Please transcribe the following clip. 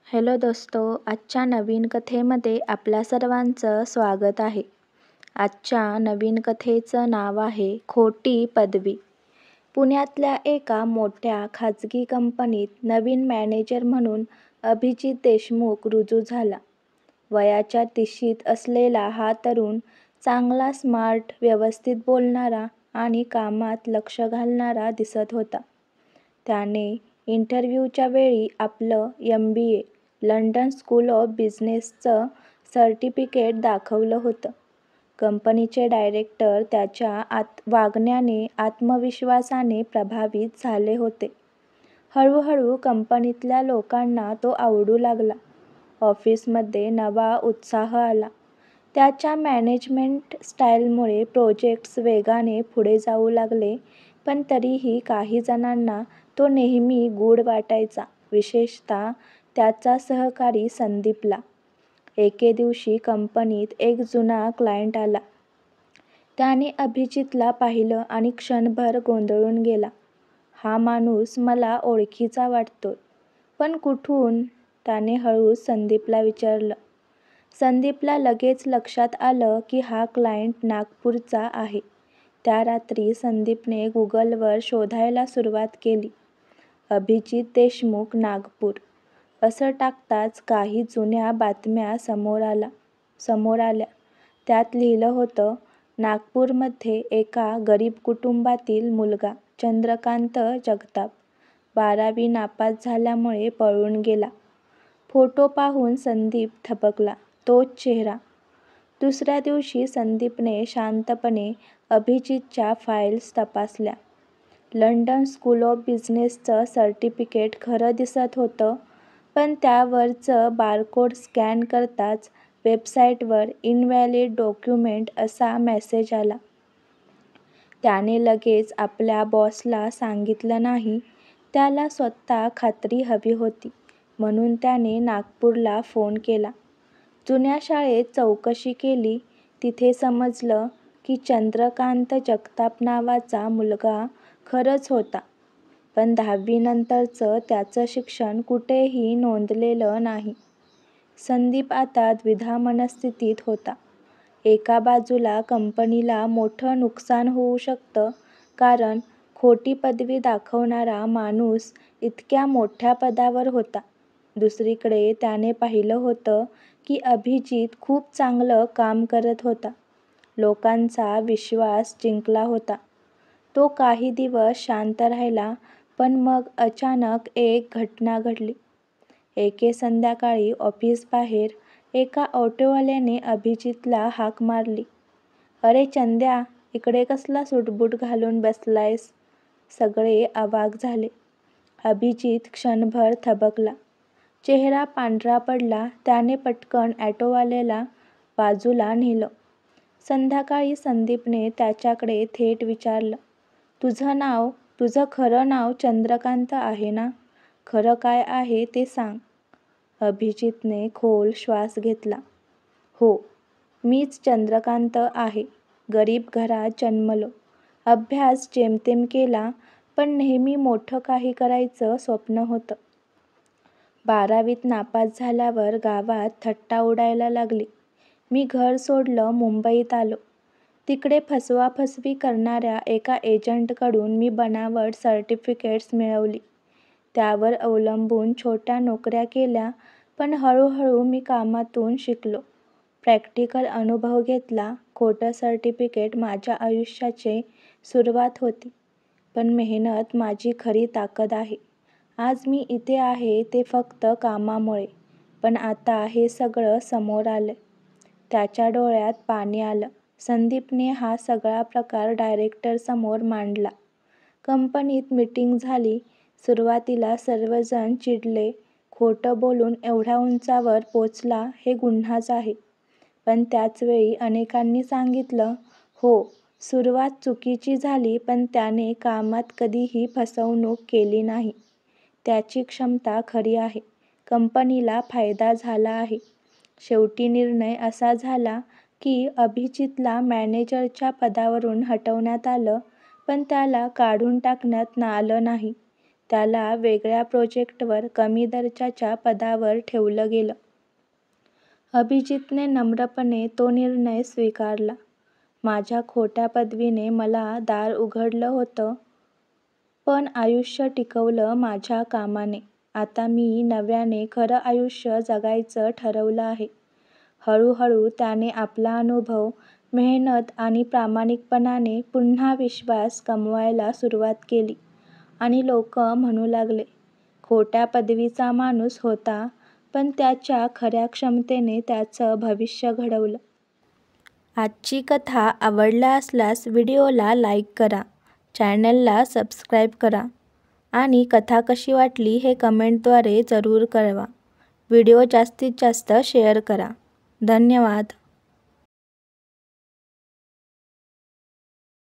Hello दोस्तो, आजच्या नवीन कथेमध्ये आपल्या सर्वांचं स्वागत आहे. आजच्या नवीन कथेचं नाव आहे खोटी पदवी. पुण्यातल्या एका मोठ्या खाजगी कंपनीत नवीन मॅनेजर म्हणून अभिजित देशमुख रुजू झाला. वयाच्या 30शीत असलेला हा तरुण चांगला स्मार्ट, व्यवस्थित बोलणारा आणि कामात लक्ष घालणारा दिसत होता. त्याने इंटरव्ह्यूच्या वेळी आपलं MBA लंडन स्कूल ऑफ बिझनेसचं सर्टिफिकेट दाखवलं होतं. कंपनीचे डायरेक्टर त्याच्या वागण्याने, आत्मविश्वासाने प्रभावित झाले होते. हळूहळू कंपनीतल्या लोकांना तो आवडू लागला. ऑफिसमध्ये नवा उत्साह आला. त्याच्या मॅनेजमेंट स्टाईलमुळे प्रोजेक्ट्स वेगाने पुढे जाऊ लागले, पण तरीही काही जणांना तो नेहमी गूढ वाटायचा, विशेषतः त्याचा सहकारी संदीपला. एके दिवशी कंपनीत एक जुना क्लायंट आला. त्याने अभिजितला पाहिलं आणि क्षणभर गोंधळून गेला. हा माणूस मला ओळखीचा वाटतोय, पण कुठून? त्याने हळूच संदीपला विचारलं. संदीपला लगेच लक्षात आलं की हा क्लायंट नागपूरचा आहे. त्या रात्री संदीपने गुगलवर शोधायला सुरुवात केली. अभिजित देशमुख, नागपूर असं टाकताच काही जुन्या बातम्या समोर आल्या. त्यात लिहिलं होतं, नागपूरमध्ये एका गरीब कुटुंबातील मुलगा चंद्रकांत जगताप 12वी नापास झाल्यामुळे पळून गेला. फोटो पाहून संदीप थबकला. तोच चेहरा. दुसऱ्या दिवशी संदीपने शांतपणे अभिजितच्या फाईल्स तपासल्या. लंडन स्कूल ऑफ बिझनेसचं सर्टिफिकेट खरं दिसत होतं, पण त्यावरचं बारकोड स्कॅन करताच वेबसाईटवर इनव्हॅलिड डॉक्युमेंट असा मेसेज आला. त्याने लगेच आपल्या बॉसला सांगितलं नाही. त्याला स्वतः खात्री हवी होती, म्हणून त्याने नागपूरला फोन केला. जुन्या शाळेत चौकशी केली. तिथे समजलं की चंद्रकांत जगताप नावाचा मुलगा खरंच होता, पण 10वी नंतरचं त्याचं शिक्षण कुठेही नोंदलेलं नाही. संदीप आता द्विधा मनस्थितीत होता. एका बाजूला कंपनीला मोठं नुकसान होऊ शकतं, कारण खोटी पदवी दाखवणारा माणूस इतक्या मोठ्या पदावर होता. दुसरीकडे त्याने पाहिलं होतं की अभिजित खूप चांगलं काम करत होता. लोकांचा विश्वास जिंकला होता. तो काही दिवस शांत राहिला, पण मग अचानक एक घटना घडली. एके संध्याकाळी ऑफिसबाहेर एका ऑटोवाल्याने अभिजितला हाक मारली. "अरे चंद्या, इकडे कसला सूटबूट घालून बसलायस? " सगळे अवाक झाले. अभिजित क्षणभर थबकला. चेहरा पांढरा पडला. त्याने पटकन ऑटोवाल्याला बाजूला नेलं. संध्याकाळी संदीपने त्याच्याकडे थेट विचारलं, तुझं खरं नाव चंद्रकांत आहे ना? खरं काय आहे ते सांग. अभिजितने खोल श्वास घेतला. "हो, मीच चंद्रकांत आहे. गरीब घरात जन्मलो. अभ्यास जेमतेम केला, पण नेहमी मोठं काही करायचं स्वप्न होतं. 12वीत नापास झाल्यावर गावात थट्टा उडायला लागली. मी घर सोडलं, मुंबईत आलो. तिकडे फसवाफसवी करणाऱ्या एका एजंटकडून मी बनावट सर्टिफिकेट्स मिळवली. त्यावर अवलंबून छोट्या नोकऱ्या केल्या, पण हळूहळू मी कामातून शिकलो. प्रॅक्टिकल अनुभव घेतला. खोटं सर्टिफिकेट माझ्या आयुष्याची सुरुवात होती, पण मेहनत माझी खरी ताकद आहे. आज मी इथे आहे ते फक्त कामामुळे, पण आता हे सगळं समोर आलंय." त्याच्या डोळ्यात पाणी आलं. संदीपने हा सगळा प्रकार डायरेक्टरसमोर मांडला. कंपनीत मीटिंग झाली. सुरुवातीला सर्वजण चिडले. खोटं बोलून एवढ्या उंचावर पोचला हे गुन्हाच आहे. पण त्याचवेळी अनेकांनी सांगितलं, "हो, सुरुवात चुकीची झाली, पण त्याने कामात कधीही फसवणूक केली नाही. त्याची क्षमता खरी आहे. कंपनीला फायदा झाला आहे." शेवटी निर्णय असा झाला की अभिजितला मॅनेजरच्या पदावरून हटवण्यात आलं, पण त्याला काढून टाकण्यात आलं नाही. त्याला वेगळ्या प्रोजेक्टवर कमी दर्जाच्या पदावर ठेवलं गेलं. अभिजितने नम्रपणे तो निर्णय स्वीकारला. माझ्या खोट्या पदवीने मला दार उघडलं होतं, पण आयुष्य टिकवलं माझ्या कामाने. आता मी नव्याने खरं आयुष्य जगायचं ठरवलं आहे. हळूहळू त्याने आपला अनुभव, मेहनत आणि प्रामाणिकपणाने पुन्हा विश्वास कमवायला सुरुवात केली आणि लोक म्हणू लागले, खोट्या पदवीचा माणूस होता, पण त्याच्या खऱ्या क्षमतेने त्याचं भविष्य घडवलं. आजची कथा आवडला असल्यास व्हिडिओला लाईक करा, चॅनलला सबस्क्राईब करा आणि कथा कशी वाटली हे कमेंटद्वारे जरूर कळवा. व्हिडिओ जास्तीत जास्त शेअर करा. धन्यवाद.